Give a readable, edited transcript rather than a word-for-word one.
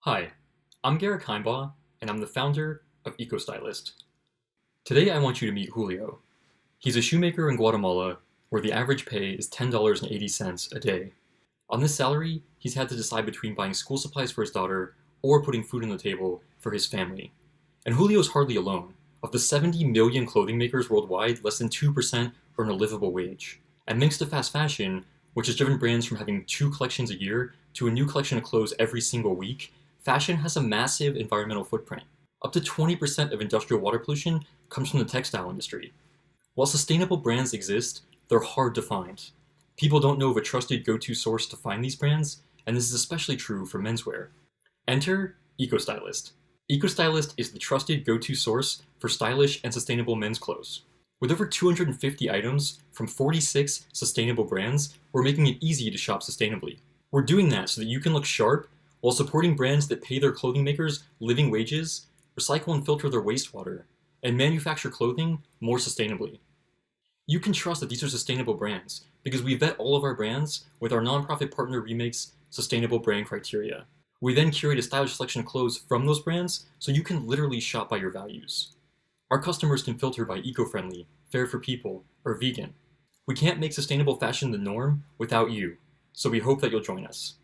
Hi, I'm Garrick Heimbaugh, and I'm the founder of Eco-Stylist. Today I want you to meet Julio. He's a shoemaker in Guatemala where the average pay is $10.80 a day. On this salary, he's had to decide between buying school supplies for his daughter or putting food on the table for his family. And Julio's hardly alone. Of the 70 million clothing makers worldwide, less than 2% earn a livable wage. And thanks to fast fashion, which has driven brands from having 2 collections a year to a new collection of clothes every single week, fashion has a massive environmental footprint. Up to 20% of industrial water pollution comes from the textile industry. While sustainable brands exist, they're hard to find. People don't know of a trusted go-to source to find these brands, and this is especially true for menswear. Enter Eco-Stylist. Eco-Stylist is the trusted go-to source for stylish and sustainable men's clothes. With over 250 items from 46 sustainable brands, we're making it easy to shop sustainably. We're doing that so that you can look sharp while supporting brands that pay their clothing makers living wages, recycle and filter their wastewater, and manufacture clothing more sustainably. You can trust that these are sustainable brands because we vet all of our brands with our nonprofit partner Remake's sustainable brand criteria. We then curate a stylish selection of clothes from those brands so you can literally shop by your values. Our customers can filter by eco-friendly, fair for people, or vegan. We can't make sustainable fashion the norm without you, so we hope that you'll join us.